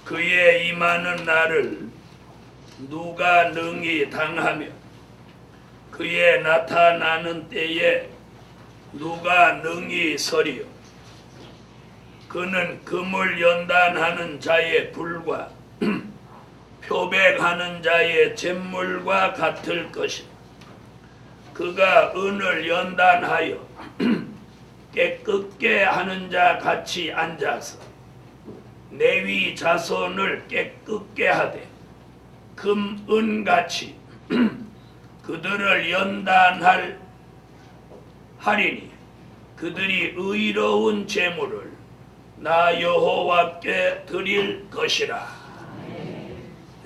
그의 임하는 날을 누가 능히 당하며 그의 나타나는 때에 누가 능히 서리요. 그는 금을 연단하는 자의 불과 표백하는 자의 잿물과 같을 것이다. 그가 은을 연단하여 깨끗게 하는 자 같이 앉아서 레위 자손을 깨끗게 하되 금, 은같이 그들을 연단할 하리니 그들이 의로운 제물을 나 여호와께 드릴 것이라.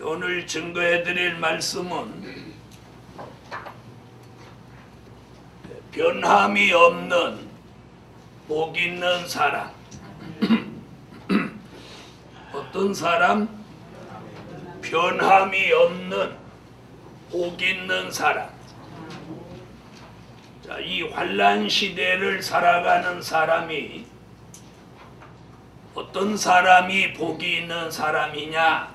오늘 증거해 드릴 말씀은 변함이 없는 복 있는 사람. 어떤 사람? 변함이 없는 복 있는 사람. 자, 이 환난 시대를 살아가는 사람이 어떤 사람이 복이 있는 사람이냐?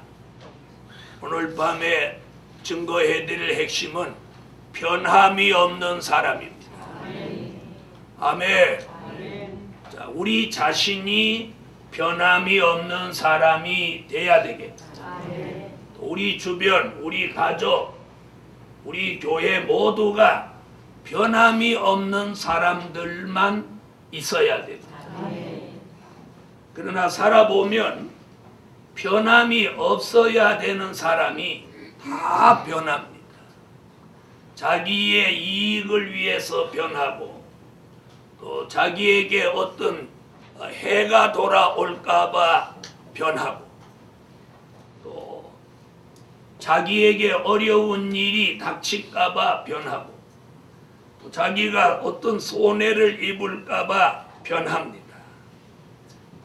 오늘 밤에 증거해 드릴 핵심은 변함이 없는 사람입니다. 아멘. 자, 우리 자신이 변함이 없는 사람이 돼야 되겠다. 우리 주변, 우리 가족, 우리 교회 모두가 변함이 없는 사람들만 있어야 됩니다. 그러나 살아보면 변함이 없어야 되는 사람이 다 변합니다. 자기의 이익을 위해서 변하고 또 자기에게 어떤 해가 돌아올까봐 변하고 또 자기에게 어려운 일이 닥칠까봐 변하고 또 자기가 어떤 손해를 입을까봐 변합니다.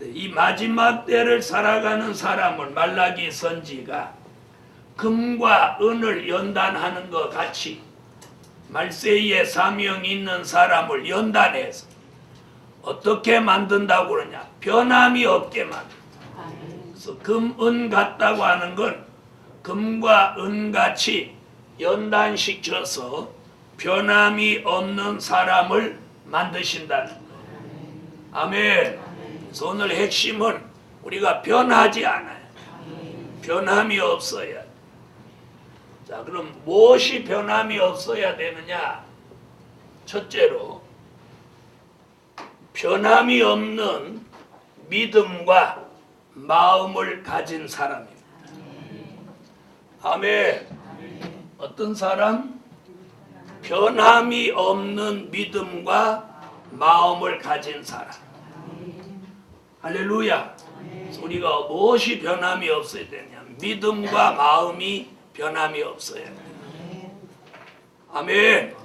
이 마지막 때를 살아가는 사람을 말라기 선지가 금과 은을 연단하는 것 같이 말세에 사명 있는 사람을 연단해서 어떻게 만든다고 그러냐? 변함이 없게 만든다. 그래서 금, 은 같다고 하는 건 금과 은같이 연단시켜서 변함이 없는 사람을 만드신다는 거예요. 아멘. 그래서 오늘 핵심은 우리가 변하지 않아요. 변함이 없어야. 자, 그럼 무엇이 변함이 없어야 되느냐? 첫째로 변함이 없는 믿음과 마음을 가진 사람입니다. 아멘. 어떤 사람? 변함이 없는 믿음과 마음을 가진 사람. 할렐루야. 우리가 무엇이 변함이 없어야 되냐? 믿음과 마음이 변함이 없어야 돼. 아멘.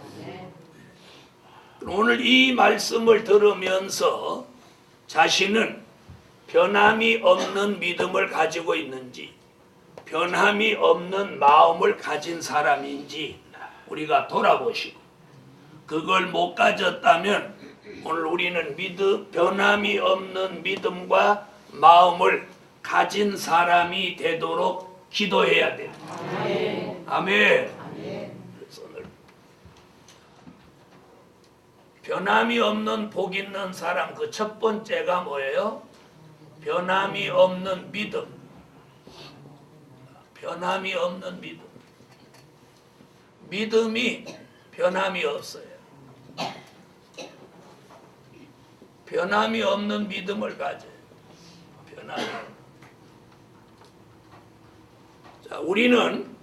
오늘 이 말씀을 들으면서 자신은 변함이 없는 믿음을 가지고 있는지 변함이 없는 마음을 가진 사람인지 우리가 돌아보시고 그걸 못 가졌다면 오늘 우리는 변함이 없는 믿음과 마음을 가진 사람이 되도록 기도해야 됩니다. 아멘. 그래서 오늘 변함이 없는 복 있는 사람 그 첫 번째가 뭐예요? 변함이 없는 믿음. 변함이 없는 믿음. 믿음이 변함이 없어요. 변함이 없는 믿음을 가져요. 변함이. 자, 우리는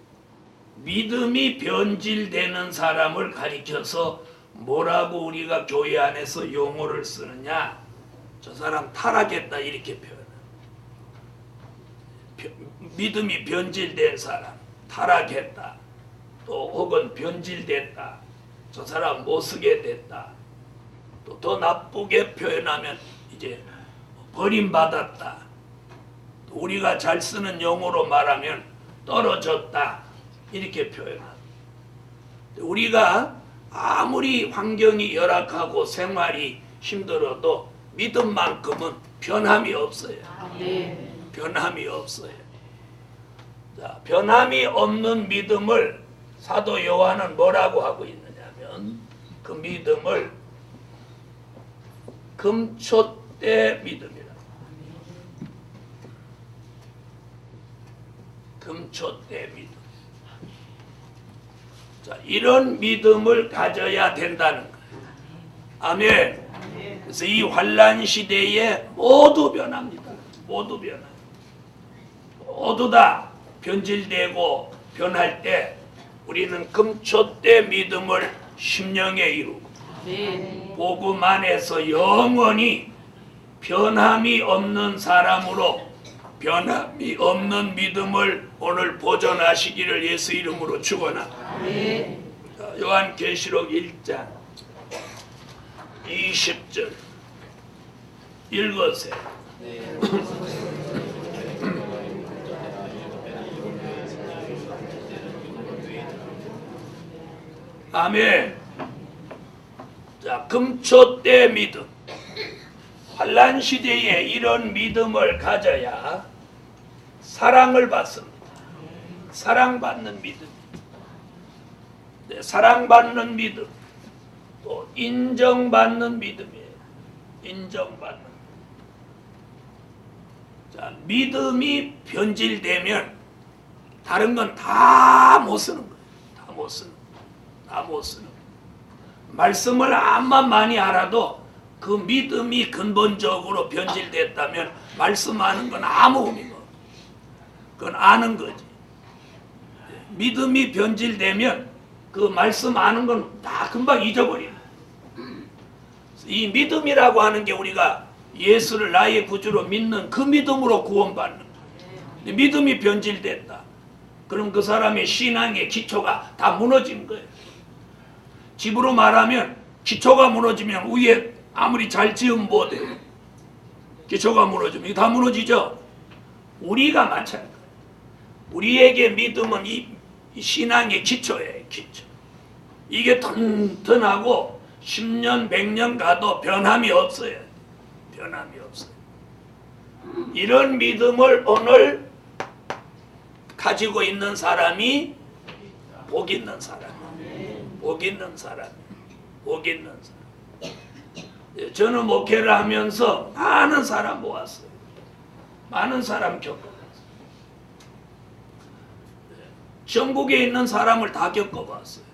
믿음이 변질되는 사람을 가리켜서 뭐라고 우리가 교회 안에서 용어를 쓰느냐? 저 사람 타락했다 이렇게 표현해요. 믿음이 변질된 사람, 타락했다. 또 혹은 변질됐다. 저 사람 못쓰게 됐다. 또 더 나쁘게 표현하면 이제 버림받았다. 또 우리가 잘 쓰는 용어로 말하면 떨어졌다. 이렇게 표현합니다. 우리가 아무리 환경이 열악하고 생활이 힘들어도 믿음만큼은 변함이 없어요. 변함이 없어요. 자, 변함이 없는 믿음을 사도 요한은 뭐라고 하고 있느냐면 그 믿음을 금초대 믿음이라. 금초대 믿음. 자, 이런 믿음을 가져야 된다는 거예요. 아멘. 그래서 이 환란 시대에 모두 변합니다. 모두 변합니다. 모두 다 변질되고 변할 때 우리는 금초대 믿음을 심령에 이루고 복음 안에서 영원히 변함이 없는 사람으로 변함이 없는 믿음을 오늘 보존하시기를 예수 이름으로 축원합니다. 요한계시록 1장 20절 읽으세요. 아멘. 자, 금초대 믿음. 환란 시대에 이런 믿음을 가져야 사랑을 받습니다. 사랑받는 믿음. 네, 사랑받는 믿음. 또 인정받는 믿음이에요. 인정받는. 자, 믿음이 변질되면 다른 건 다 못 쓰는 거예요. 다 못 쓰는 거예요. 다 못 쓰는 거예요. 말씀을 암만 많이 알아도 그 믿음이 근본적으로 변질됐다면 말씀하는 건 아무 의미가 없어요. 그건 아는 거지. 믿음이 변질되면 그 말씀 아는 건 다 금방 잊어버리는 거예요. 이 믿음이라고 하는 게 우리가 예수를 나의 구주로 믿는 그 믿음으로 구원받는 거예요. 믿음이 변질됐다. 그럼 그 사람의 신앙의 기초가 다 무너진 거예요. 집으로 말하면 기초가 무너지면 위에 아무리 잘 지으면 못해요. 기초가 무너지면 이거 다 무너지죠. 우리가 마찬가지예요. 우리에게 믿음은 이 신앙의 기초예요. 기초. 이게 튼튼하고 10년 100년 가도 변함이 없어요. 변함이 없어요. 이런 믿음을 오늘 가지고 있는 사람이 복 있는 사람. 복 있는 사람. 복 있는 사람. 저는 목회를 하면서 많은 사람 모았어요. 많은 사람 겪어봤어요. 전국에 있는 사람을 다 겪어봤어요.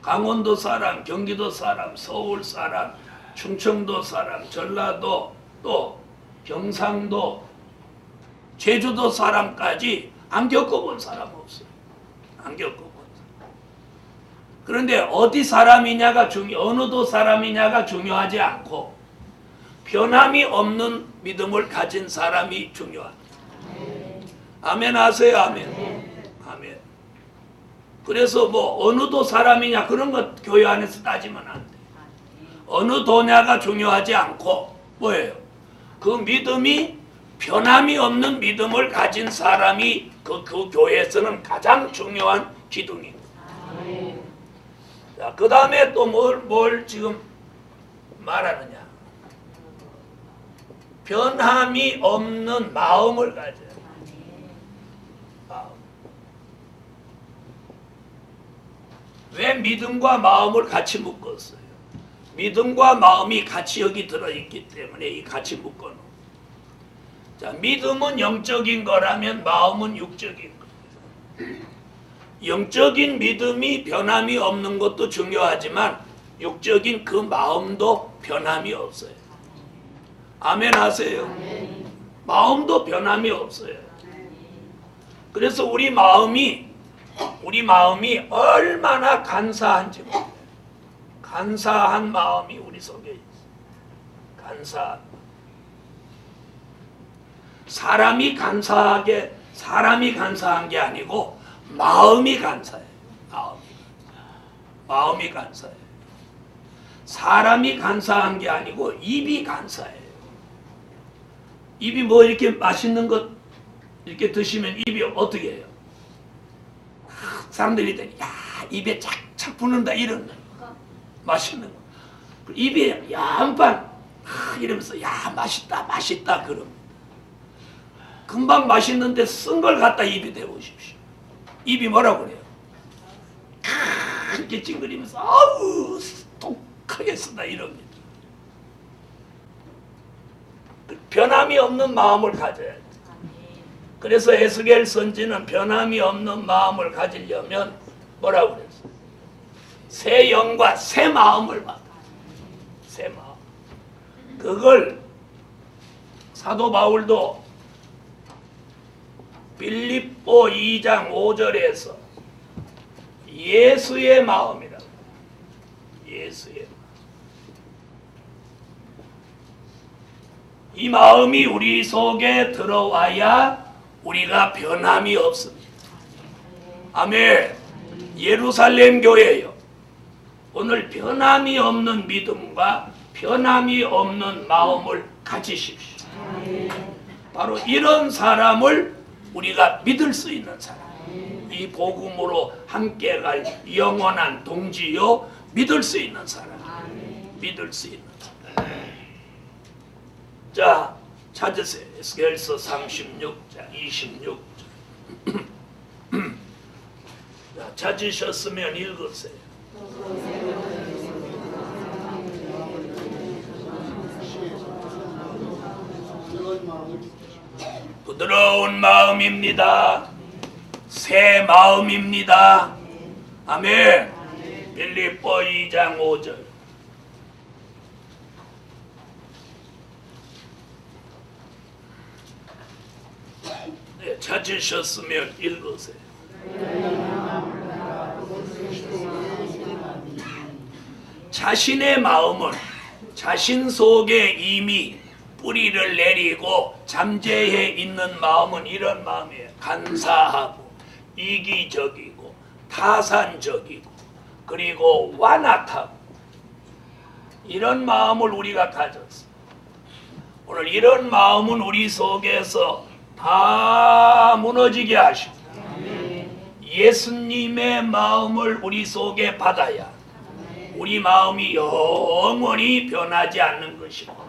강원도 사람, 경기도 사람, 서울 사람, 충청도 사람, 전라도, 또 경상도, 제주도 사람까지 안 겪어본 사람 없어요. 안 겪어본 사람. 그런데 어디 사람이냐가 어느 도 사람이냐가 중요하지 않고 변함이 없는 믿음을 가진 사람이 중요합니다. 아멘 하세요. 아멘. 아멘. 그래서 뭐 어느 도 사람이냐 그런 것 교회 안에서 따지면 안 돼. 어느 도냐가 중요하지 않고 뭐예요? 그 믿음이 변함이 없는 믿음을 가진 사람이 그 교회에서는 가장 중요한 기둥입니다. 자, 그 다음에 또 뭘 지금 말하느냐? 변함이 없는 마음을 가져요. 마음. 왜 믿음과 마음을 같이 묶었어요? 믿음과 마음이 같이 여기 들어있기 때문에 이 같이 묶어놓은. 자, 믿음은 영적인 거라면 마음은 육적인 거예요. 영적인 믿음이 변함이 없는 것도 중요하지만 육적인 그 마음도 변함이 없어요. 아멘 하세요. 마음도 변함이 없어요. 그래서 우리 마음이 얼마나 간사한지 몰라요. 간사한 마음이 우리 속에 있어요. 간사한. 사람이 간사한 게 아니고 마음이 간사해요. 마음이 간사해요. 사람이 간사한 게 아니고 입이 간사해요. 입이 뭐 이렇게 맛있는 것 이렇게 드시면 입이 어떻게 해요? 사람들이 있더니 야 입에 착착 붙는다 이런 맛있는 거. 입에 양반 이러면서 야 맛있다 맛있다 그럽니다. 금방 맛있는데 쓴 걸 갖다 입에 대보십시오. 입이 뭐라고 그래요? 그렇게 찡그리면서 아우 독하게 쓰다 이럽니다. 변함이 없는 마음을 가져야 돼. 그래서 에스겔 선지는 변함이 없는 마음을 가지려면 뭐라고 그랬어요? 새 영과 새 마음을 받아. 새 마음. 그걸 사도 바울도 빌립보 2장 5절에서 예수의 마음이라고. 예수의 마음. 이 마음이 우리 속에 들어와야 우리가 변함이 없습니다. 아멘. 예루살렘 교회요. 오늘 변함이 없는 믿음과 변함이 없는 마음을 가지십시오. 바로 이런 사람을 우리가 믿을 수 있는 사람. 이 복음으로 함께 갈 영원한 동지요. 믿을 수 있는 사람. 믿을 수 있는 사람. 자, 찾으세요. 에스겔서 36장 26절. 자, 찾으셨으면 읽으세요. 부드러운 마음입니다. 새 마음입니다. 아멘. 빌립보 2장 5절. 네, 찾으셨으면 읽으세요. 자신의 마음은 자신 속에 이미 뿌리를 내리고 잠재해 있는 마음은 이런 마음이에요. 간사하고 이기적이고 타산적이고 그리고 완악하고 이런 마음을 우리가 가졌어요. 오늘 이런 마음은 우리 속에서 다 무너지게 하시고 예수님의 마음을 우리 속에 받아야 우리 마음이 영원히 변하지 않는 것입니다.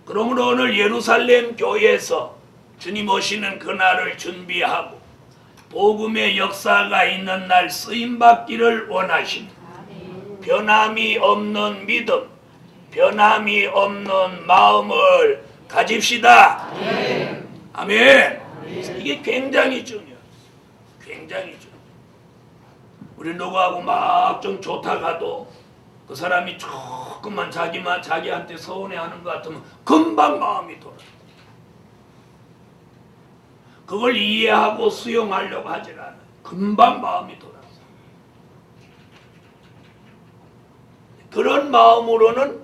그러므로 오늘 예루살렘 교회에서 주님 오시는 그날을 준비하고 복음의 역사가 있는 날 쓰임받기를 원하십니다. 변함이 없는 믿음, 변함이 없는 마음을 가집시다. 아멘. 이게 굉장히 중요해요. 굉장히 중요해요. 우리 누구하고 막 좀 좋다가도 그 사람이 조금만 자기한테 서운해하는 것 같으면 금방 마음이 돌아요. 그걸 이해하고 수용하려고 하질 않아요. 금방 마음이 돌아요. 그런 마음으로는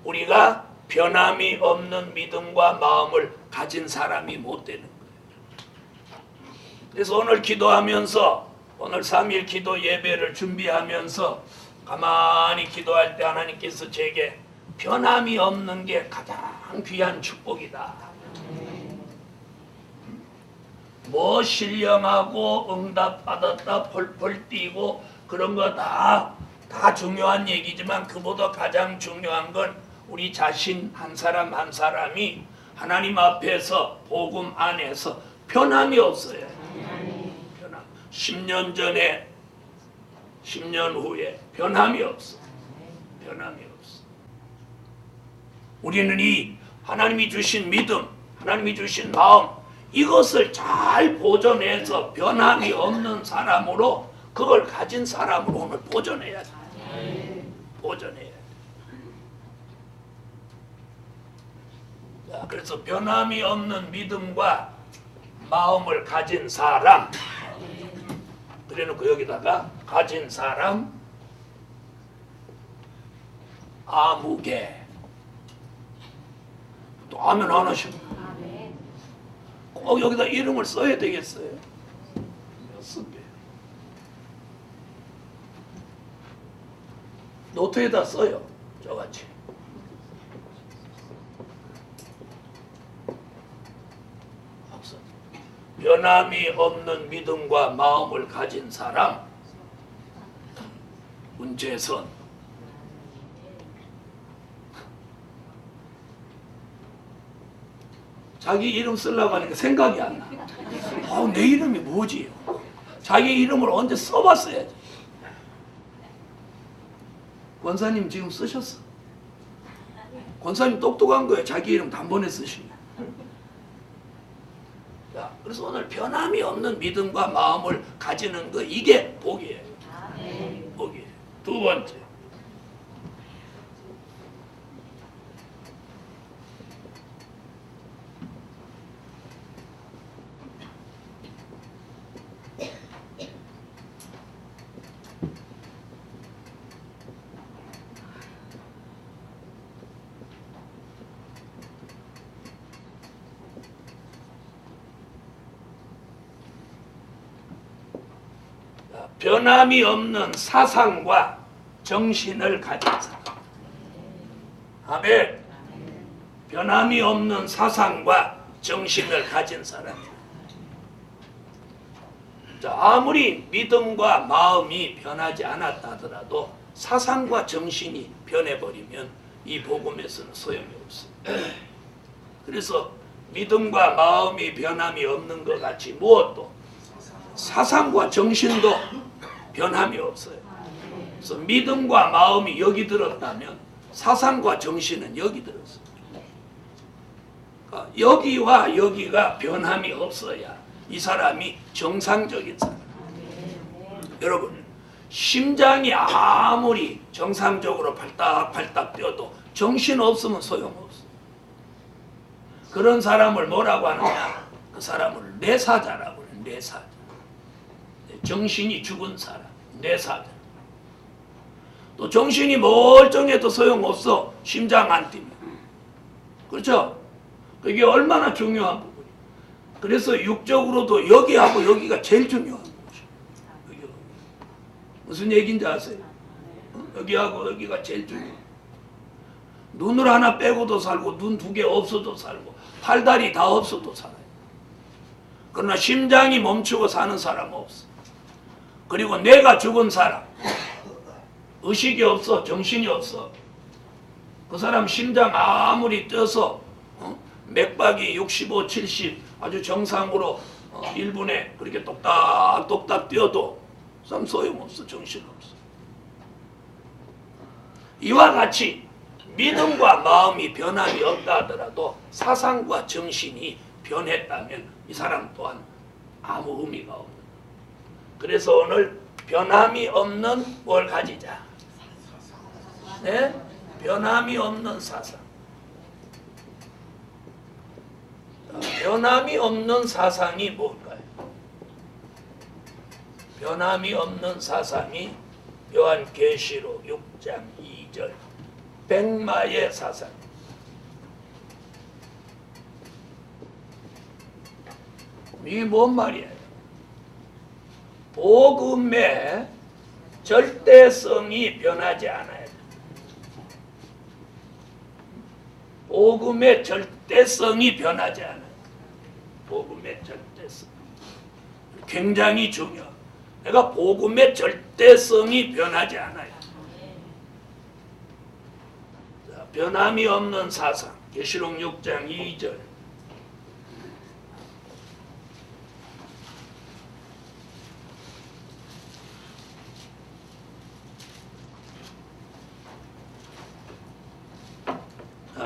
우리가 변함이 없는 믿음과 마음을 가진 사람이 못 되는 거예요. 그래서 오늘 기도하면서 오늘 3일 기도 예배를 준비하면서 가만히 기도할 때 하나님께서 제게 변함이 없는 게 가장 귀한 축복이다. 뭐 신령하고 응답받았다 펄펄 뛰고 그런 거 다 중요한 얘기지만 그보다 가장 중요한 건 우리 자신 한 사람 한 사람이 하나님 앞에서 복음 안에서 변함이 없어요. 변함. 10년 전에 10년 후에 변함이 없어. 변함이 없어. 우리는 이 하나님이 주신 믿음, 하나님이 주신 마음 이것을 잘 보존해서 변함이 없는 사람으로 그걸 가진 사람으로 오늘 보존해야 돼. 보존해야 돼. 자, 그래서 변함이 없는 믿음과 마음을 가진 사람 그래놓고 여기다가 가진 사람 아무개 또 하면 안 하셔. 꼭 여기다 이름을 써야 되겠어요. 노트에다 써요. 저같이. 변함이 없는 믿음과 마음을 가진 사람 문재선. 자기 이름 쓰려고 하니까 생각이 안 나. 내 이름이 뭐지? 자기 이름을 언제 써봤어야지. 권사님 지금 쓰셨어. 권사님 똑똑한 거예요. 자기 이름 단번에 쓰시네. 자, 그래서 오늘 변함이 없는 믿음과 마음을 가지는 거, 이게 복이에요. 복이에요. 두 번째, 변함이 없는 사상과 정신을 가진 사람. 아멘. 변함이 없는 사상과 정신을 가진 사람. 자, 아무리 믿음과 마음이 변하지 않았다 하더라도 사상과 정신이 변해버리면 이 복음에서는 소용이 없어요. 그래서 믿음과 마음이 변함이 없는 것 같이 무엇도 사상과 정신도 변함이 없어요. 그래서 믿음과 마음이 여기 들었다면 사상과 정신은 여기 들었어요. 그러니까 여기와 여기가 변함이 없어야 이 사람이 정상적인 사람. 여러분, 심장이 아무리 정상적으로 팔딱팔딱 뛰어도 정신 없으면 소용없어. 그런 사람을 뭐라고 하느냐? 그 사람을 뇌사자라고 해요. 뇌사자. 정신이 죽은 사람, 뇌사자. 또 정신이 멀쩡해도 소용없어. 심장 안 뛰면. 그렇죠? 그게 얼마나 중요한 부분이에요. 그래서 육적으로도 여기하고 여기가 제일 중요한 거죠. 무슨 얘기인지 아세요? 여기하고 여기가 제일 중요해요. 눈을 하나 빼고도 살고 눈 두 개 없어도 살고 팔다리 다 없어도 살아요. 그러나 심장이 멈추고 사는 사람은 없어. 그리고 뇌가 죽은 사람, 의식이 없어, 정신이 없어. 그 사람 심장 아무리 뛰어서 맥박이 65, 70 아주 정상으로 1분에 그렇게 똑딱똑딱 뛰어도 참 소용없어. 정신없어. 이와 같이 믿음과 마음이 변함이 없다 하더라도 사상과 정신이 변했다면 이 사람 또한 아무 의미가 없는. 그래서 오늘 변함이 없는 뭘 가지자. 네? 변함이 없는 사상. 변함이 없는 사상이 뭘까요? 변함이 없는 사상이 요한계시록 6장 2절 백마의 사상. 이게 뭔 말이에요? 복음의 절대성이 변하지 않아요. 복음의 절대성이 변하지 않아요. 복음의 절대성. 굉장히 중요해요. 내가 복음의 절대성이 변하지 않아요. 자, 변함이 없는 사상. 계시록 6장 2절.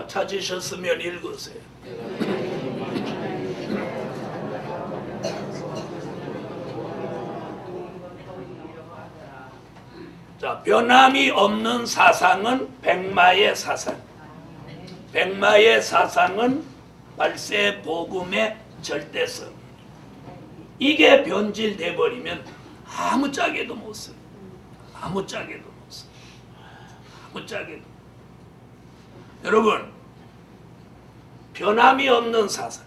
찾으셨으면 읽으세요. 자, 변함이 없는 사상은 백마의 사상. 백마의 사상은 발세 복음의 절대성. 이게 변질돼 버리면 아무짝에도 못 써요. 아무짝에도 못 써요. 아무짝에도. 여러분, 변함이 없는 사상.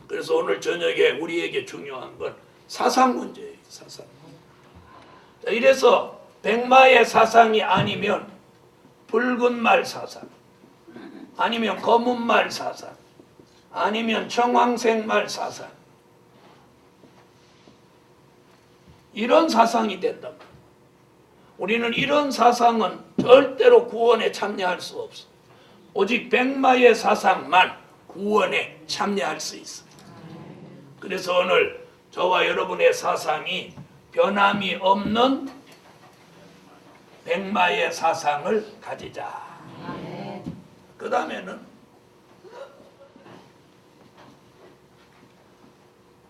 그래서 오늘 저녁에 우리에게 중요한 건 사상 문제예요. 사상. 자, 이래서 백마의 사상이 아니면 붉은 말 사상, 아니면 검은 말 사상, 아니면 청황색 말 사상, 이런 사상이 된다. 우리는 이런 사상은 절대로 구원에 참여할 수 없어. 오직 백마의 사상만 구원에 참여할 수 있습니다. 그래서 오늘 저와 여러분의 사상이 변함이 없는 백마의 사상을 가지자. 그 다음에는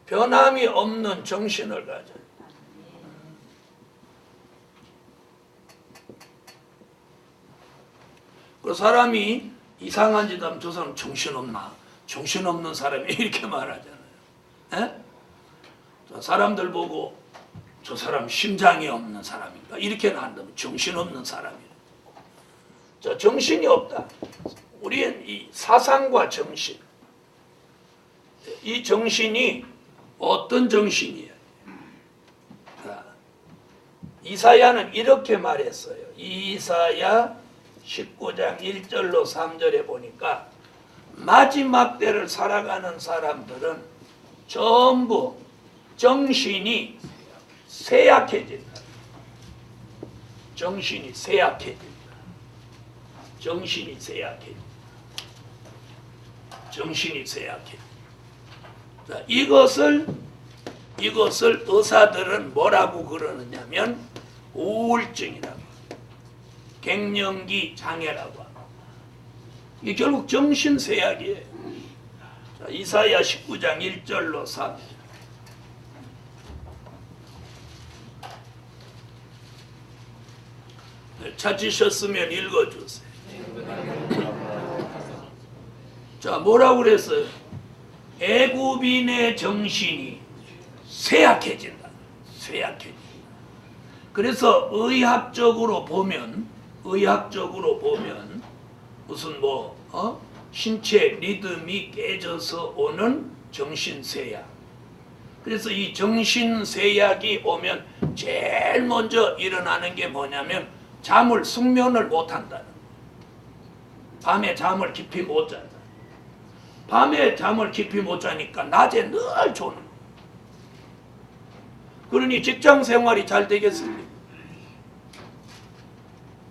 변함이 없는 정신을 가져. 그 사람이 이상한 짓 하면 저 사람 정신없나? 정신없는 사람이 이렇게 말하잖아요. 에? 사람들 보고 저 사람 심장이 없는 사람인가? 이렇게는 안 되면 정신없는 사람이에요. 저 정신이 없다. 우리는 이 사상과 정신, 이 정신이 어떤 정신이에요? 이사야는 이렇게 말했어요. 이사야 19장 1절로 3절에 보니까 마지막 때를 살아가는 사람들은 전부 정신이 쇠약해진다. 정신이 쇠약해진다. 정신이 쇠약해진다. 정신이 쇠약해진다. 자, 이것을 의사들은 뭐라고 그러느냐면 우울증이라고, 갱년기 장애라고 합니다. 이게 결국 정신쇠약이에요. 자, 이사야 19장 1절로 3절. 찾으셨으면 읽어주세요. 자, 뭐라고 그랬어요? 애굽인의 정신이 쇠약해진다. 쇠약해진다. 그래서 의학적으로 보면 무슨 신체 리듬이 깨져서 오는 정신쇠약. 그래서 이 정신쇠약이 오면 제일 먼저 일어나는 게 뭐냐면 숙면을 못한다는 거예요. 밤에 잠을 깊이 못 잔다. 밤에 잠을 깊이 못 자니까 낮에 늘 조는 거예요. 그러니 직장 생활이 잘 되겠습니까?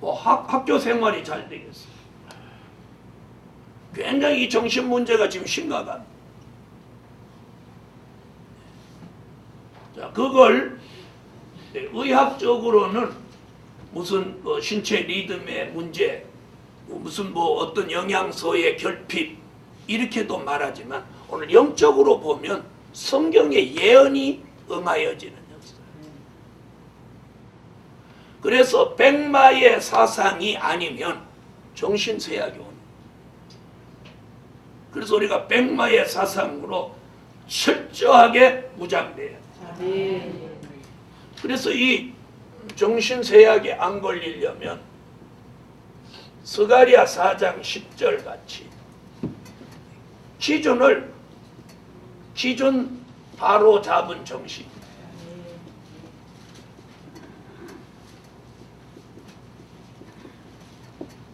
학교 생활이 잘 되겠어요. 굉장히 이 정신 문제가 지금 심각합니다. 자, 그걸 의학적으로는 무슨 신체 리듬의 문제, 무슨 어떤 영양소의 결핍 이렇게도 말하지만 오늘 영적으로 보면 성경의 예언이 응하여지는 역사. 그래서 백마의 사상이 아니면 정신쇠약이 오는. 그래서 우리가 백마의 사상으로 철저하게 무장돼야 돼. 그래서 이 정신쇠약에 안 걸리려면 스가랴 4장 10절 같이 기준 바로 잡은 정신.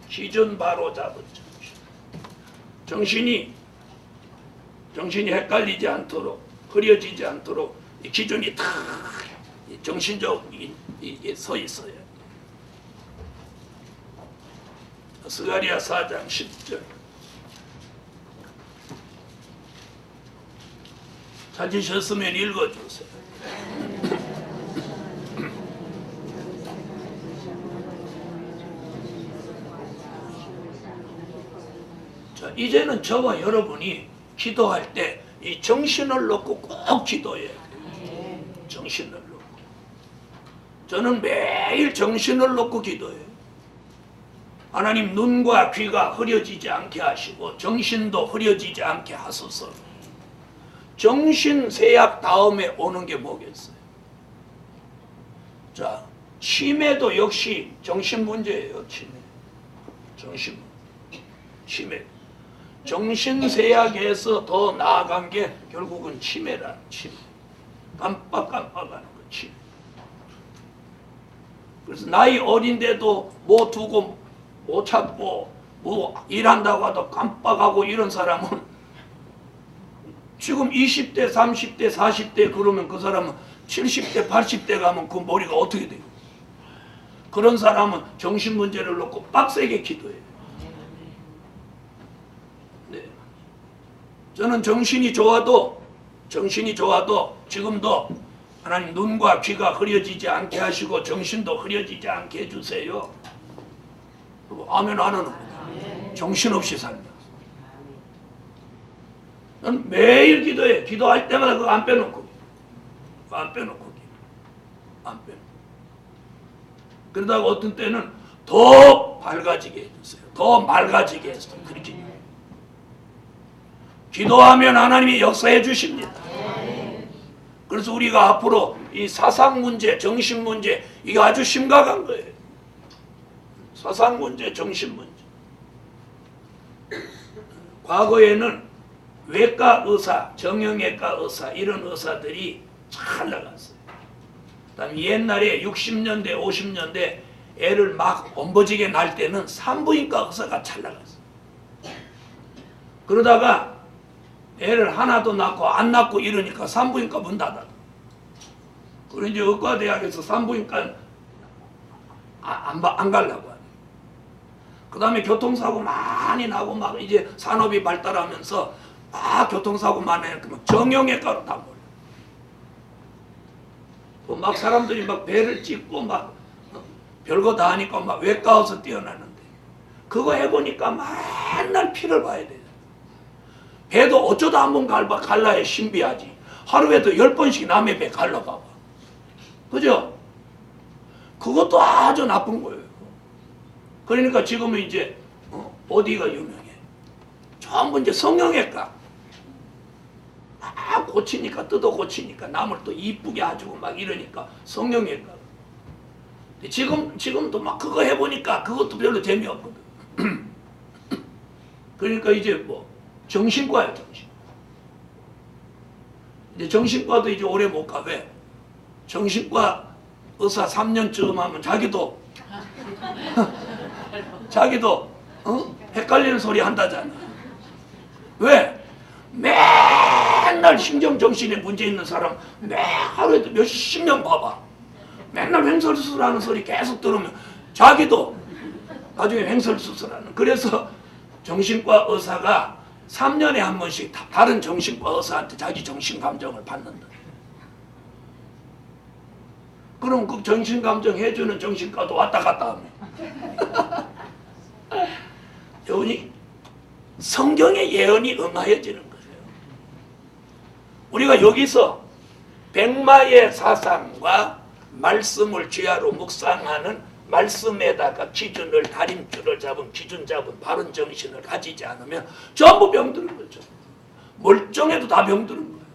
기준 바로 잡은 정신. 정신이 헷갈리지 않도록, 흐려지지 않도록 이 기준이 다 정신적으로 서 있어요. 스가랴 4장 10절. 찾으셨으면 읽어주세요. 자, 이제는 저와 여러분이 기도할 때 이 정신을 놓고 꼭 기도해야 돼요. 정신을 놓고. 저는 매일 정신을 놓고 기도해요. 하나님, 눈과 귀가 흐려지지 않게 하시고 정신도 흐려지지 않게 하소서. 정신쇠약 다음에 오는 게 뭐겠어요? 자, 치매도 역시 정신 문제예요. 치매. 정신쇠약에서 더 나아간 게 결국은 치매라는 치매. 깜빡하는 거 치매. 그래서 나이 어린데도 뭐 두고 못 찾고 뭐 일한다고 하도 깜빡하고 이런 사람은 지금 20대, 30대, 40대 그러면 그 사람은 70대, 80대 가면 그 머리가 어떻게 돼요? 그런 사람은 정신 문제를 놓고 빡세게 기도해요. 네. 저는 정신이 좋아도 지금도 하나님 눈과 귀가 흐려지지 않게 하시고 정신도 흐려지지 않게 해주세요. 아멘 안 하는 거예요. 정신없이 살면. 난 매일 기도해. 기도할 때마다 그거 안 빼놓고 그러다가 어떤 때는 더 밝아지게 해주세요. 더 맑아지게 해서 그렇게 기도하면 하나님이 역사해 주십니다. 그래서 우리가 앞으로 이 사상 문제, 정신 문제 이게 아주 심각한 거예요. 사상 문제, 정신 문제. 과거에는 외과 의사, 정형외과 의사 이런 의사들이 잘 나갔어요. 그다음 옛날에 60년대, 50년대 애를 막 엄버지게 날 때는 산부인과 의사가 잘 나갔어요. 그러다가 애를 하나도 낳고 안 낳고 이러니까 산부인과 문 닫아. 그리고 이제 의과대학에서 산부인과 안 가려고 하네. 그 다음에 교통사고 많이 나고 막 이제 산업이 발달하면서 막 교통사고 많이 하니까 정형외과로 다 몰려. 막 사람들이 막 배를 찍고 막 별거 다 하니까 막 외과에서 뛰어나는데 그거 해보니까 맨날 피를 봐야 돼. 배도 어쩌다 한번 갈라야 신비하지. 하루에도 10번씩 남의 배 갈라봐봐. 그죠? 그것도 아주 나쁜 거예요. 그러니까 지금은 이제 어디가 유명해? 전부 이제 성형외과. 막 고치니까 뜯어 고치니까 남을 또 이쁘게 해주고 막 이러니까 성형외과. 지금도 막 그거 해보니까 그것도 별로 재미없거든. 그러니까 이제 뭐 정신과야 정신. 이제 정신과도 이제 오래 못 가. 왜? 정신과 의사 3년쯤 하면 자기도 헷갈리는 소리 한다잖아. 왜? 맨날 신경정신에 문제 있는 사람 하루에도 몇십 명 봐봐. 맨날 횡설수설하는 소리 계속 들으면 자기도 나중에 횡설수설하는. 그래서 정신과 의사가 3년에 한 번씩 다른 정신과 의사한테 자기 정신감정을 받는다. 그럼 그 정신감정 해주는 정신과도 왔다 갔다 하면 여러분이 성경의 예언이 응하여지는 거예요. 우리가 여기서 백마의 사상과 말씀을 주야로 묵상하는 말씀에다가 기준을 다림줄을 잡은 기준 잡은 바른 정신을 가지지 않으면 전부 병드는 거죠. 멀쩡해도 다 병드는 거예요.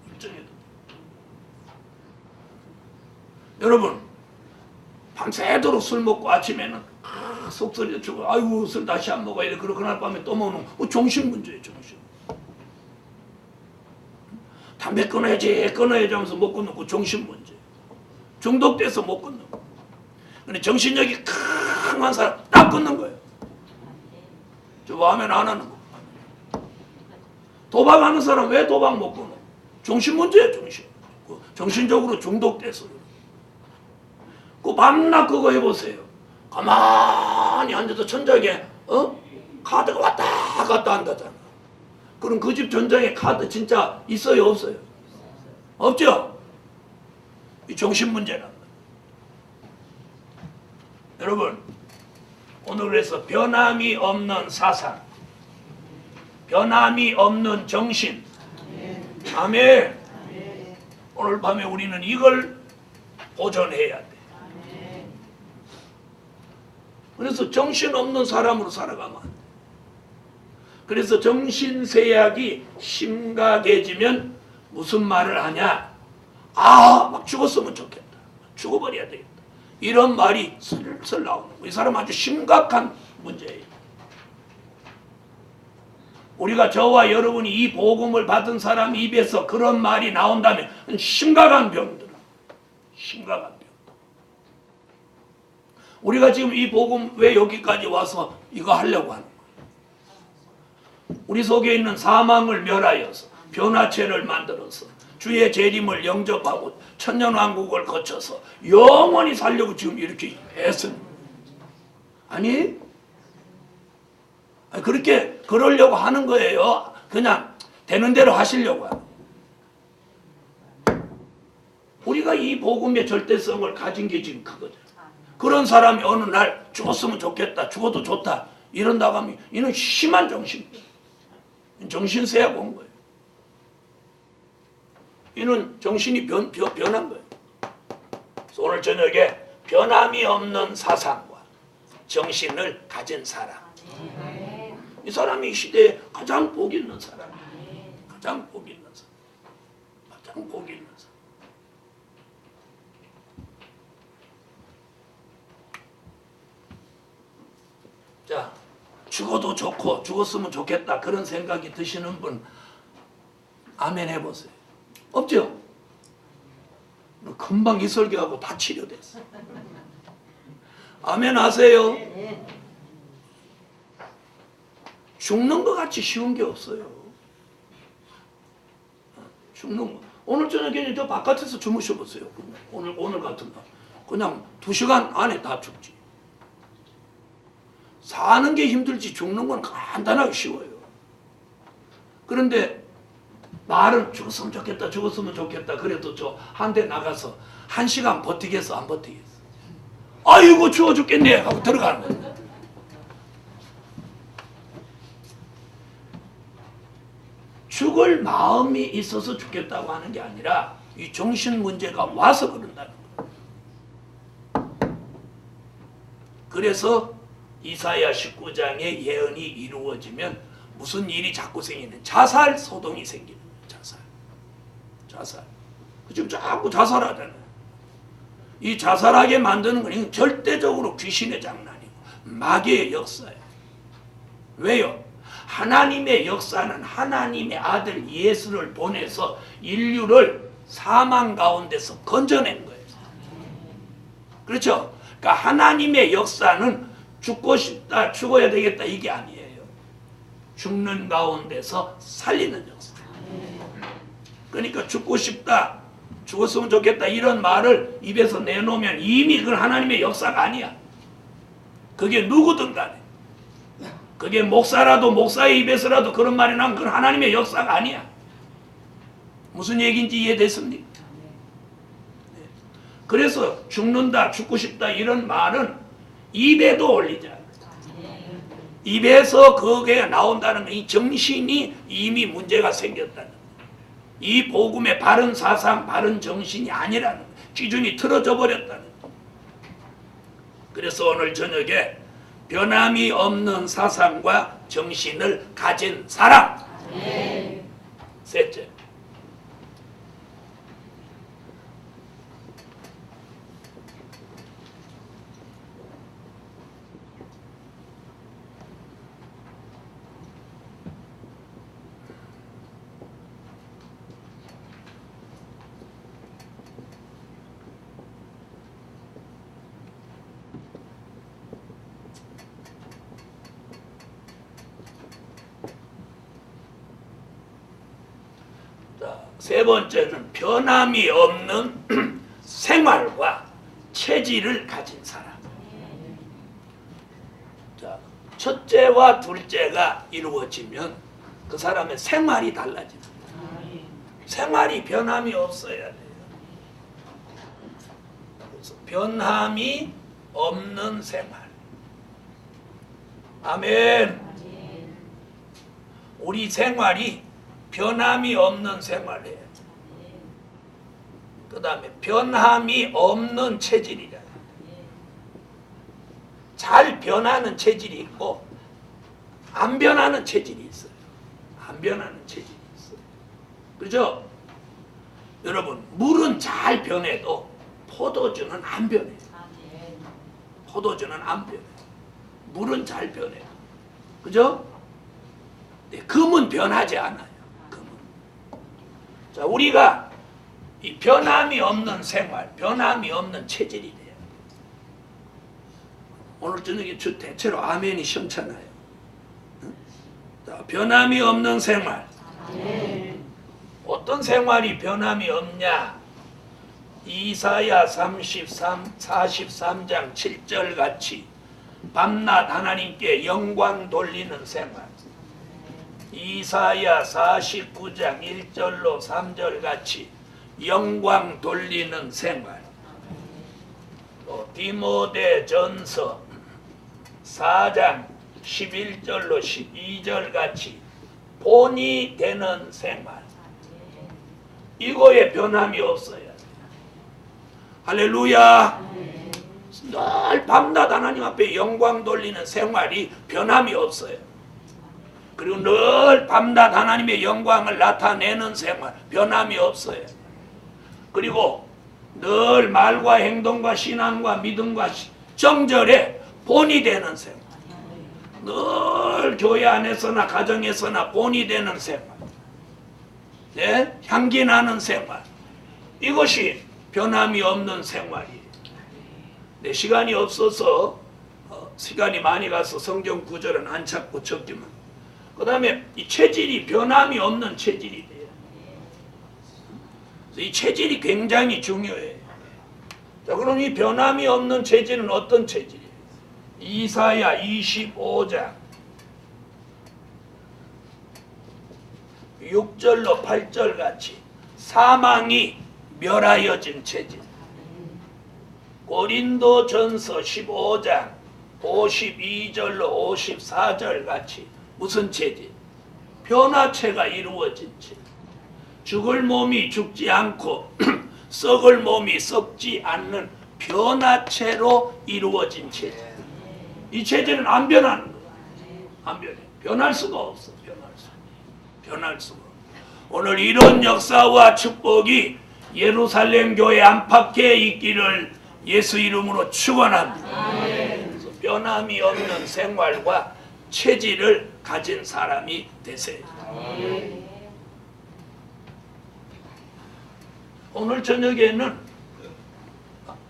멀쩡해도. 여러분 밤새도록 술 먹고 아침에는 속설이 주고 아이고 술 다시 안 먹어야 돼. 그러고 그날 밤에 또 먹는 거 정신 문제예요. 정신. 담배 끊어야지 하면서 못 끊는 거 정신 문제. 중독돼서 못 끊는 거. 근데 정신력이 강한 사람 딱 끊는 거예요. 좋아하면 안 하는 거. 도박하는 사람 왜 도박 못 끊어? 정신 문제예요. 정신. 정신적으로 중독돼서. 그 밤낮 그거 해보세요. 가만히 앉아서 천장에 카드가 왔다 갔다 한다잖아. 그럼 그 집 전장에 카드 진짜 있어요 없어요? 없죠? 이 정신 문제란. 여러분 오늘 그래서 변함이 없는 사상, 변함이 없는 정신. 아멘. 오늘 밤에 우리는 이걸 보존해야 돼. 그래서 정신없는 사람으로 살아가면 안 돼. 그래서 정신쇠약이 심각해지면 무슨 말을 하냐? 막 죽었으면 좋겠다. 죽어버려야 되겠다. 이런 말이 슬슬 나오는 거예요. 이 사람 아주 심각한 문제예요. 우리가 저와 여러분이 이 복음을 받은 사람 입에서 그런 말이 나온다면 심각한 병들. 심각한 병. 우리가 지금 이 복음 왜 여기까지 와서 이거 하려고 하는 거예요? 우리 속에 있는 사망을 멸하여서 변화체를 만들어서 주의 재림을 영접하고 천년왕국을 거쳐서 영원히 살려고 지금 이렇게 애쓰는 거예요. 아니? 그렇게 그러려고 하는 거예요. 그냥 되는 대로 하시려고 하는. 우리가 이 복음의 절대성을 가진 게 지금 그거죠. 그런 사람이 어느 날 죽었으면 좋겠다, 죽어도 좋다 이런다고 하면 이는 심한 정신세하고 온 거예요. 이는 정신이 변한 거예요. 그래서 오늘 저녁에 변함이 없는 사상과 정신을 가진 사람, 이 사람이 이 시대에 가장 복 있는 사람이에요. 가장 복 있는 사람, 가장 복 있는 사람. 자, 죽어도 좋고 죽었으면 좋겠다 그런 생각이 드시는 분 아멘 해보세요. 없죠? 금방 이 설교하고 다 치료됐어. 아멘 하세요. 죽는 것 같이 쉬운 게 없어요. 죽는 거. 오늘 저녁에 저 바깥에서 주무셔 보세요. 오늘 같은 날 그냥 2시간 안에 다 죽지. 사는 게 힘들지 죽는 건 간단하게 쉬워요. 그런데 말은 죽었으면 좋겠다, 죽었으면 좋겠다. 그래도 저 한 대 나가서 1시간 버티겠어, 안 버티겠어? 아이고 추워 죽겠네 하고 들어가는 거예요. 죽을 마음이 있어서 죽겠다고 하는 게 아니라 이 정신 문제가 와서 그런다는 거예요. 그래서 이사야 19장의 예언이 이루어지면 무슨 일이 자꾸 생기는 자살 소동이 생기는 거예요. 자살. 지금 자꾸 자살하잖아요. 이 자살하게 만드는 건 절대적으로 귀신의 장난이고 마귀의 역사예요. 왜요? 하나님의 역사는 하나님의 아들 예수를 보내서 인류를 사망 가운데서 건져낸 거예요. 그렇죠? 그러니까 하나님의 역사는 죽고 싶다, 죽어야 되겠다 이게 아니에요. 죽는 가운데서 살리는 역사. 그러니까 죽고 싶다, 죽었으면 좋겠다 이런 말을 입에서 내놓으면 이미 그건 하나님의 역사가 아니야. 그게 누구든 간에. 그게 목사라도 목사의 입에서라도 그런 말이 나면 그건 하나님의 역사가 아니야. 무슨 얘기인지 이해됐습니까? 그래서 죽는다, 죽고 싶다 이런 말은 입에도 올리지 않아요. 입에서 그게 나온다는 건 이 정신이 이미 문제가 생겼다는 거예요. 이 복음의 바른 사상, 바른 정신이 아니라는 거예요. 기준이 틀어져 버렸다는 거예요. 그래서 오늘 저녁에 변함이 없는 사상과 정신을 가진 사람. 셋째, 세 번째는 변함이 없는 생활과 체질을 가진 사람. 자, 첫째와 둘째가 이루어지면 그 사람의 생활이 달라집니다. 생활이 변함이 없어야 돼요. 그래서 변함이 없는 생활. 아멘. 우리 생활이 변함이 없는 생활이에요. 그 다음에 변함이 없는 체질이잖아요. 잘 변하는 체질이 있고 안 변하는 체질이 있어요. 안 변하는 체질이 있어요. 그죠? 여러분, 물은 잘 변해도 포도주는 안 변해요. 포도주는 안 변해요. 물은 잘 변해요. 그죠? 네, 금은 변하지 않아요. 자, 우리가 이 변함이 없는 생활, 변함이 없는 체질이 돼요. 오늘 저녁에 대체로 아멘이 시원찮아요. 자, 변함이 없는 생활. 어떤 생활이 변함이 없냐? 이사야 43장 7절 같이 밤낮 하나님께 영광 돌리는 생활. 이사야 49장 1절로 3절 같이 영광 돌리는 생활. 또 디모데 전서 4장 11절로 12절 같이 본이 되는 생활. 이거에 변함이 없어야 돼. 할렐루야. 늘 밤낮 하나님 앞에 영광 돌리는 생활이 변함이 없어요. 그리고 늘 밤낮 하나님의 영광을 나타내는 생활 변함이 없어요. 그리고 늘 말과 행동과 신앙과 믿음과 정절에 본이 되는 생활. 늘 교회 안에서나 가정에서나 본이 되는 생활. 네? 향기 나는 생활. 이것이 변함이 없는 생활이에요. 네, 시간이 없어서 시간이 많이 가서 성경 구절은 안 찾고 적지만 그 다음에 이 체질이 변함이 없는 체질이 돼요. 이 체질이 굉장히 중요해요. 자, 그럼 이 변함이 없는 체질은 어떤 체질이에요? 이사야 25장 6절로 8절 같이 사망이 멸하여진 체질. 고린도전서 15장 52절로 54절 같이 무슨 체질? 변화체가 이루어진 체질. 죽을 몸이 죽지 않고 썩을 몸이 썩지 않는 변화체로 이루어진 체질. 이 체질은 안 변하는 거야. 안 변해. 변할 수가 없어. 변할 수가. 오늘 이런 역사와 축복이 예루살렘 교회 안팎에 있기를 예수 이름으로 축원합니다. 그래서 변함이 없는 생활과 체질을 가진 사람이 되세요. 오늘 저녁에는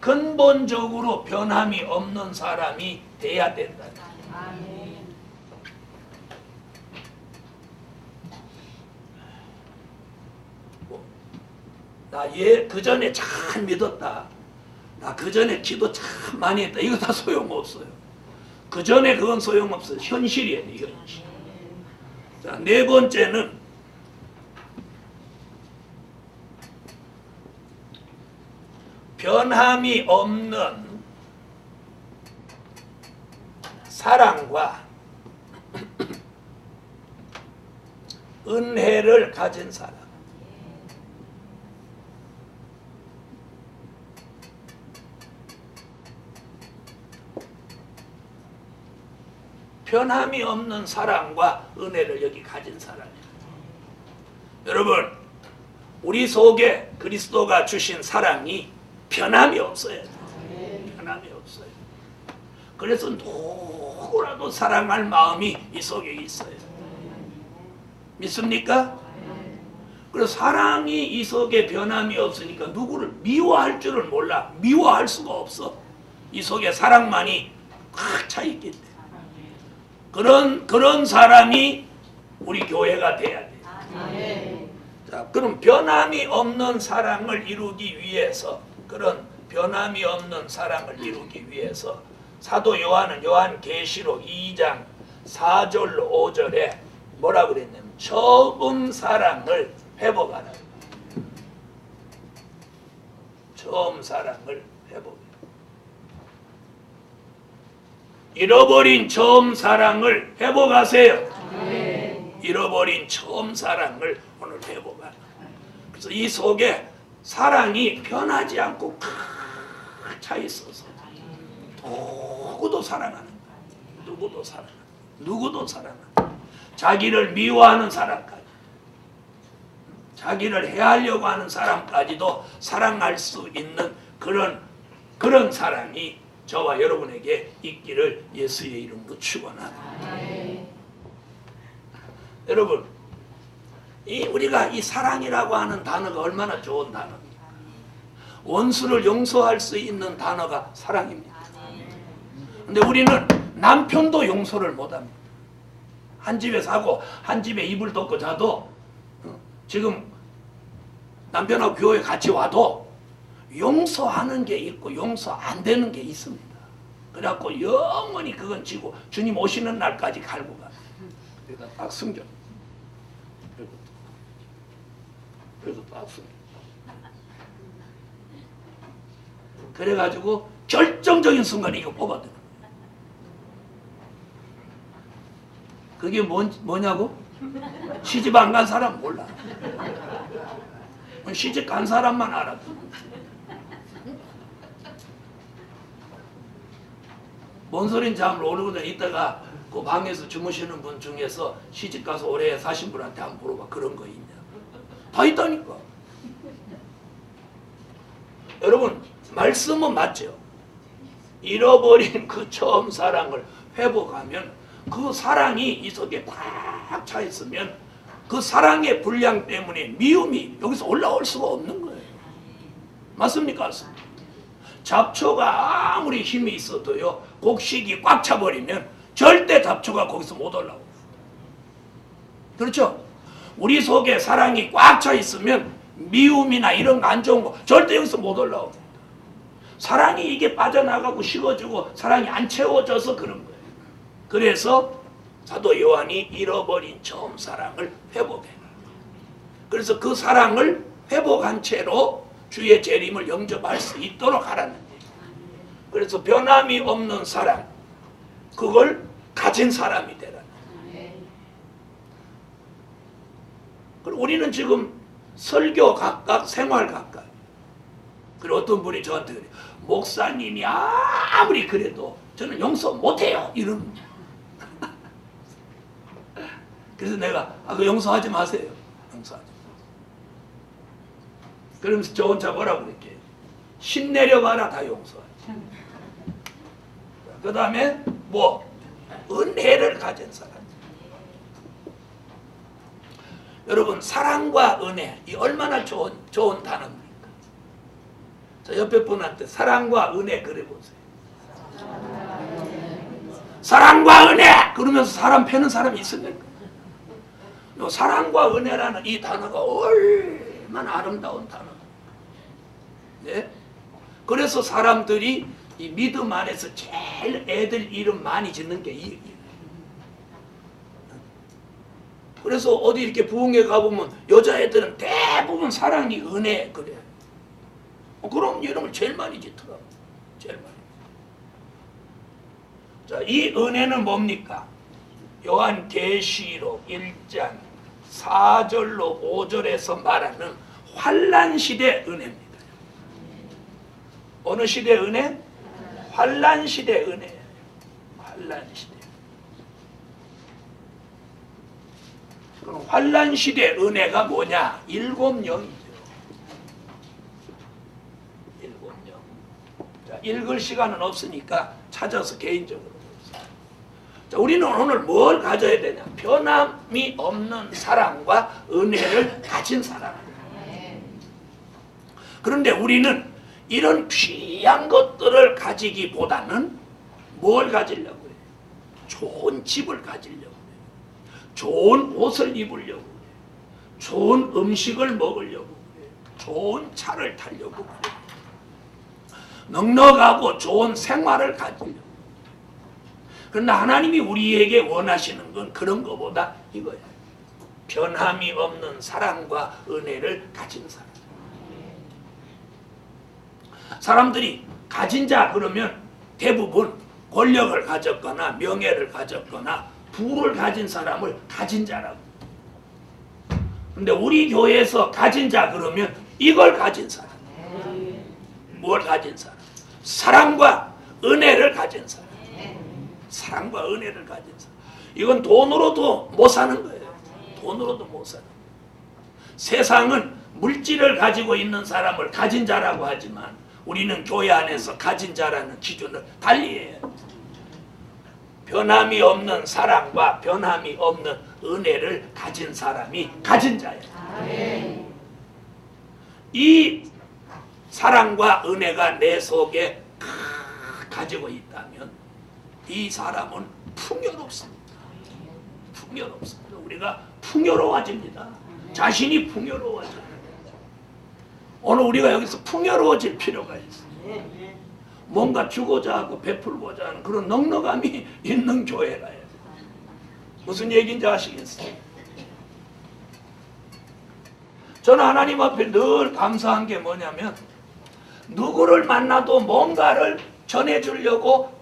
근본적으로 변함이 없는 사람이 돼야 된다. 나 그 전에 참 믿었다. 나 그 전에 기도 참 많이 했다. 이거 다 소용없어요. 그 전에 그건 소용없어요. 현실이에요, 현실. 자, 네 번째는 변함이 없는 사랑과 은혜를 가진 사람. 변함이 없는 사랑과 은혜를 여기 가진 사람이에요. 여러분, 우리 속에 그리스도가 주신 사랑이 변함이 없어요. 변함이 없어요. 그래서 누구라도 사랑할 마음이 이 속에 있어요. 믿습니까? 그래서 사랑이 이 속에 변함이 없으니까 누구를 미워할 줄을 몰라. 미워할 수가 없어. 이 속에 사랑만이 꽉 차 있기 때문에. 그런 사람이 우리 교회가 돼야 돼. 자, 그럼 변함이 없는 사랑을 이루기 위해서, 그런 변함이 없는 사랑을 이루기 위해서 사도 요한은 요한계시록 2장 4절로 5절에 뭐라 그랬냐면 처음 사랑을 회복하라. 처음 사랑을 회복해. 잃어버린 처음 사랑을 회복하세요. 잃어버린 처음 사랑을 오늘 회복하라. 그래서 이 속에 사랑이 변하지 않고 꽉 차 있어서 누구도 사랑하는 거야. 누구도 사랑하는 거야. 자기를 미워하는 사람까지, 자기를 해하려고 하는 사람까지도 사랑할 수 있는 그런 사랑이 저와 여러분에게 있기를 예수의 이름으로 축원합니다. 여러분, 우리가 이 사랑이라고 하는 단어가 얼마나 좋은 단어입니까? 원수를 용서할 수 있는 단어가 사랑입니다. 근데 우리는 남편도 용서를 못합니다. 한 집에 사고 한 집에 이불 덮고 자도 지금 남편하고 교회 같이 와도 용서하는 게 있고 용서 안 되는 게 있습니다. 그래갖고 영원히 그건 지고 주님 오시는 날까지 갈고 가요. 그러니까 딱 숨겨. 그래서 땄습니다. 그래가지고 결정적인 순간에 이거 뽑아드는 거예요. 그게 뭐냐고? 시집 안 간 사람 몰라. 시집 간 사람만 알아. 뭔 소린지 잘 모르거든. 이따가 그 방에서 주무시는 분 중에서 시집 가서 오래 사신 분한테 한번 물어봐. 그런 거 있냐? 다 있다니까. 여러분, 말씀은 맞죠? 잃어버린 그 처음 사랑을 회복하면 그 사랑이 이 속에 꽉 차 있으면 그 사랑의 분량 때문에 미움이 여기서 올라올 수가 없는 거예요. 맞습니까? 잡초가 아무리 힘이 있어도요, 곡식이 꽉 차버리면 절대 잡초가 거기서 못 올라오고. 그렇죠? 우리 속에 사랑이 꽉 차 있으면 미움이나 이런 거 안 좋은 거 절대 여기서 못 올라옵니다. 사랑이 이게 빠져나가고 식어지고 사랑이 안 채워져서 그런 거예요. 그래서 사도 요한이 잃어버린 처음 사랑을 회복해. 그래서 그 사랑을 회복한 채로 주의 재림을 영접할 수 있도록 하라는 얘기예요. 그래서 변함이 없는 사랑, 그걸 가진 사람이 되라는 거예요. 그리고 우리는 지금 설교 각각, 생활 각각. 그리고 어떤 분이 저한테 그래요. 목사님이 아무리 그래도 저는 용서 못해요. 이러는 거예요. 그래서 내가 그 용서하지 마세요. 용서하지 마세요. 그러면서 저 혼자 뭐라고 그랬게? 신내려가라. 다 용서하지. 그 다음에 뭐? 은혜를 가진 사람. 여러분, 사랑과 은혜, 이 얼마나 좋은 단어입니까? 자, 옆에 분한테 사랑과 은혜 그려보세요. 사랑과 은혜! 그러면서 사람 패는 사람이 있습니까? 사랑과 은혜라는 이 단어가 얼마나 아름다운 단어입니까? 네? 그래서 사람들이 이 믿음 안에서 제일 애들 이름 많이 짓는 게 이. 그래서 어디 이렇게 부흥회 가보면 여자애들은 대부분 사랑이 은혜 그래. 그런 이름을 제일 많이 짓더라고. 제일 많이. 자, 이 은혜는 뭡니까? 요한계시록 1장 4절로 5절에서 말하는 환난시대 은혜입니다. 어느 시대 은혜? 환난시대 은혜. 환난시대. 그럼 환난시대 은혜가 뭐냐? 7영이죠. 7영. 자, 읽을 시간은 없으니까 찾아서 개인적으로. 자, 우리는 오늘 뭘 가져야 되냐? 변함이 없는 사랑과 은혜를 가진 사람. 그런데 우리는 이런 귀한 것들을 가지기보다는 뭘 가지려고 해요? 좋은 집을 가지려고 해요. 좋은 옷을 입으려고 해요. 좋은 음식을 먹으려고 해요. 좋은 차를 타려고 해요. 넉넉하고 좋은 생활을 가지려고. 그러나 하나님이 우리에게 원하시는 건 그런 것보다 이거예요. 변함이 없는 사랑과 은혜를 가진 사람. 사람들이 가진 자 그러면 대부분 권력을 가졌거나 명예를 가졌거나 부를 가진 사람을 가진 자라고. 근데 우리 교회에서 가진 자 그러면 이걸 가진 사람. 뭘 가진 사람? 사랑과 은혜를 가진 사람. 사랑과 은혜를 가진 사람. 이건 돈으로도 못 사는 거예요. 돈으로도 못 사는 거예요. 세상은 물질을 가지고 있는 사람을 가진 자라고 하지만 우리는 교회 안에서 가진 자라는 기준을 달리해요. 변함이 없는 사랑과 변함이 없는 은혜를 가진 사람이 가진 자예요. 이 사랑과 은혜가 내 속에 가지고 있다면 이 사람은 풍요롭습니다. 풍요롭습니다. 우리가 풍요로워집니다. 자신이 풍요로워집니다. 오늘 우리가 여기서 풍요로워질 필요가 있어요. 뭔가 주고자 하고 베풀고자 하는 그런 넉넉함이 있는 교회라 해요. 무슨 얘기인지 아시겠어요? 저는 하나님 앞에 늘 감사한 게 뭐냐면 누구를 만나도 뭔가를 전해주려고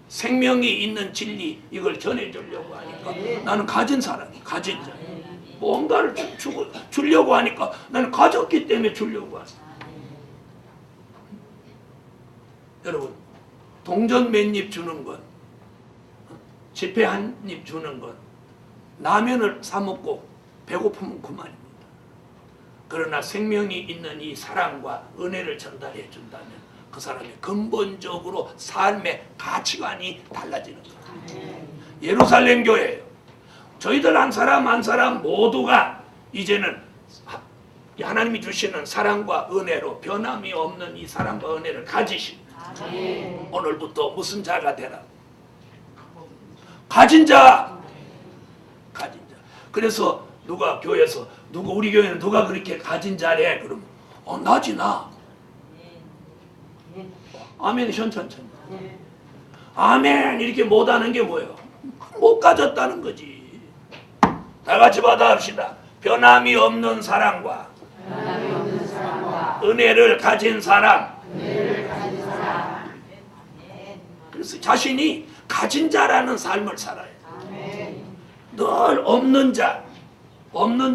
생명이 있는 진리 이걸 전해주려고 하니까 나는 가진 사람이 가진 자 뭔가를 주려고 하니까 나는 가졌기 때문에 주려고 하죠. 여러분 동전 몇 입 주는 건 지폐 한 입 주는 건 라면을 사 먹고 배고프면 그만입니다. 그러나 생명이 있는 이 사랑과 은혜를 전달해 준다면 그 사람이 근본적으로 삶의 가치관이 달라지는 거예요. 예루살렘 교회예요. 저희들 한 사람 한 사람 모두가 이제는 하나님이 주시는 사랑과 은혜로 변함이 없는 이 사랑과 은혜를 가지신 오늘부터 무슨 자가 되라? 가진 자. 그래서 누가 교회에서 우리 교회는 누가 그렇게 가진 자래? 그러면 나지 나. 아멘 현천천. 아멘 이렇게 못하는 게 뭐예요? 못 가졌다는 거지. 다 같이 받아합시다. 변함이 없는 사랑과 은혜를 가진 사람. 그래서 자신이 가진 자라는 삶을 살아요. 늘 없는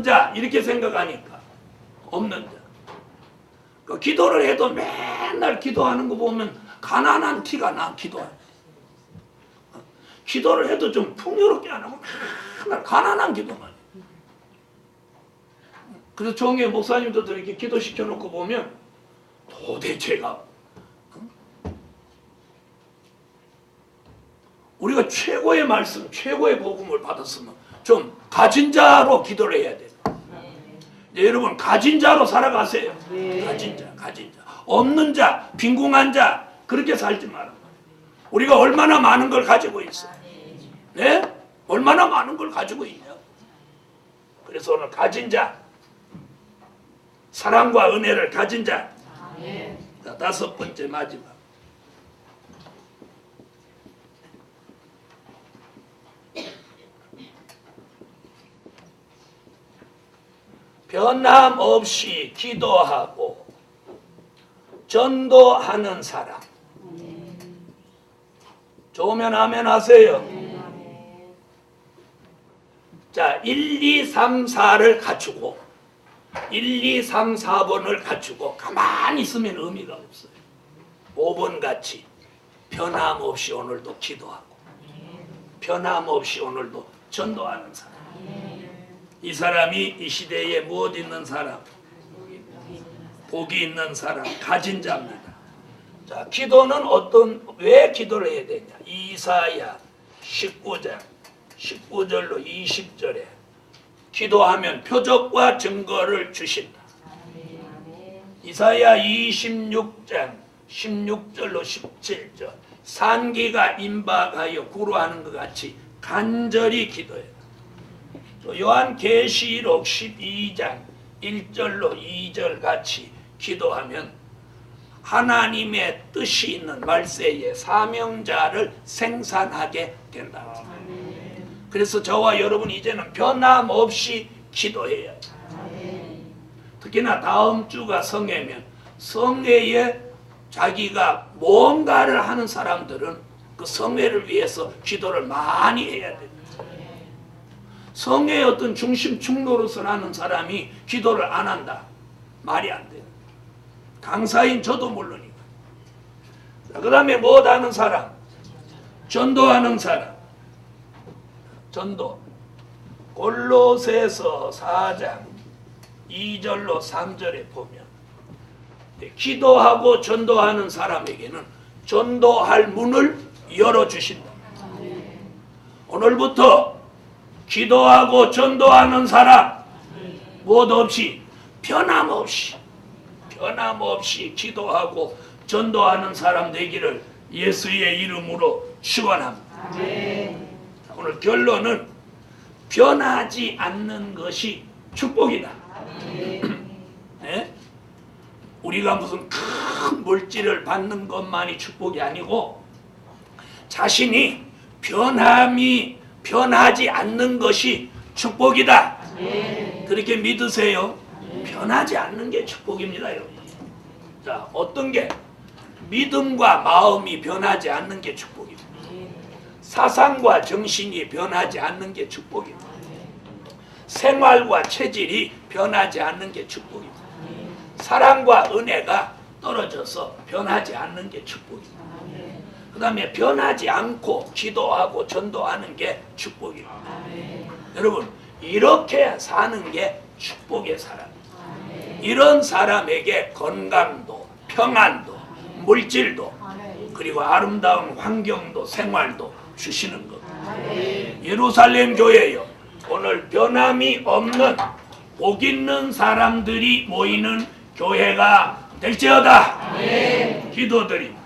자 이렇게 생각하니까 없는 자. 그 기도를 해도 맨날 기도하는 거 보면 가난한 티가 나. 기도를 해도 좀 풍요롭게 안 하고 맨날 가난한 기도만 해. 그래서 종교 목사님들도 이렇게 기도시켜 놓고 보면 도대체가 우리가 최고의 말씀, 최고의 복음을 받았으면 좀 가진 자로 기도를 해야 돼요. 여러분 가진 자로 살아가세요. 가진 자. 없는 자, 빈궁한 자 그렇게 살지 마라. 우리가 얼마나 많은 걸 가지고 있어. 네? 얼마나 많은 걸 가지고 있냐. 그래서 오늘 가진 자, 사랑과 은혜를 가진 자. 자, 다섯 번째 마지막. 변함없이 기도하고 전도하는 사람. 좋으면 아멘 하세요. 자, 1, 2, 3, 4를 갖추고 1, 2, 3, 4번을 갖추고 가만히 있으면 의미가 없어요. 5번 같이 변함없이 오늘도 기도하고 변함없이 오늘도 전도하는 사람. 이 사람이 이 시대에 무엇 있는 사람? 복이 있는 사람, 가진 자입니다. 자, 기도는 왜 기도를 해야 되냐? 이사야 19장 19절로 20절에 기도하면 표적과 증거를 주신다. 이사야 26장 16절로 17절 산기가 임박하여 구루하는 것 같이 간절히 기도해라. 요한계시록 12장 1절로 2절 같이 기도하면 하나님의 뜻이 있는 말세의 사명자를 생산하게 된다. 그래서 저와 여러분 이제는 변함없이 기도해야 돼. 특히나 다음 주가 성회면 성회에 자기가 뭔가를 하는 사람들은 그 성회를 위해서 기도를 많이 해야 됩니다. 성회의 어떤 중심 노릇을 하는 사람이 기도를 안 한다. 말이 안 돼요. 강사인 저도 물론이고. 그 다음에 뭐 하는 사람? 전도하는 사람. 전도. 골로새서 4장 2절로 3절에 보면 기도하고 전도하는 사람에게는 전도할 문을 열어주신다. 오늘부터 기도하고 전도하는 사람 무엇 없이 변함없이 기도하고 전도하는 사람 되기를 예수의 이름으로 축원합니다. 오늘 결론은 변하지 않는 것이 축복이다. 네? 우리가 무슨 큰 물질을 받는 것만이 축복이 아니고 자신이 변하지 않는 것이 축복이다. 그렇게 믿으세요. 변하지 않는 게 축복입니다, 여러분. 자, 어떤 게? 믿음과 마음이 변하지 않는 게 축복입니다. 사상과 정신이 변하지 않는 게 축복입니다. 생활과 체질이 변하지 않는 게 축복입니다. 사랑과 은혜가 떨어져서 변하지 않는 게 축복입니다. 그 다음에 변하지 않고 기도하고 전도하는 게 축복입니다. 여러분, 이렇게 사는 게 축복의 사람입니다. 이런 사람에게 건강도, 평안도, 물질도, 그리고 아름다운 환경도, 생활도 주시는 겁니다. 예루살렘 교회요, 오늘 변함이 없는 복 있는 사람들이 모이는 교회가 될지어다. 기도드립니다.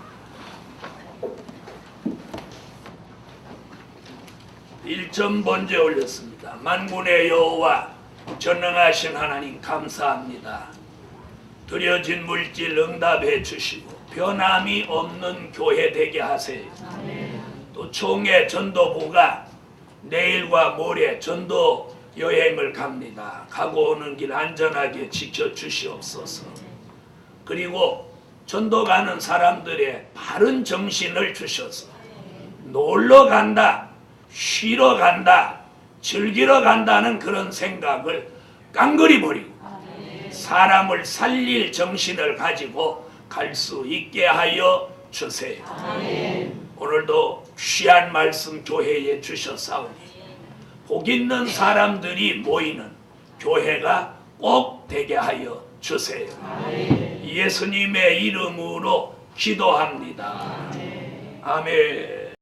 1점 번째 올렸습니다. 만군의 여호와 전능하신 하나님 감사합니다. 드려진 물질 응답해 주시고 변함이 없는 교회 되게 하세요. 또 총회 전도부가 내일과 모레 전도 여행을 갑니다. 가고 오는 길 안전하게 지켜주시옵소서. 그리고 전도 가는 사람들의 바른 정신을 주셔서 놀러 간다, 쉬러 간다, 즐기러 간다는 그런 생각을 깡그리 버리고 사람을 살릴 정신을 가지고 갈 수 있게 하여 주세요. 오늘도 귀한 말씀 교회에 주셨사오니 복 있는 사람들이 모이는 교회가 꼭 되게 하여 주세요. 예수님의 이름으로 기도합니다. 아멘.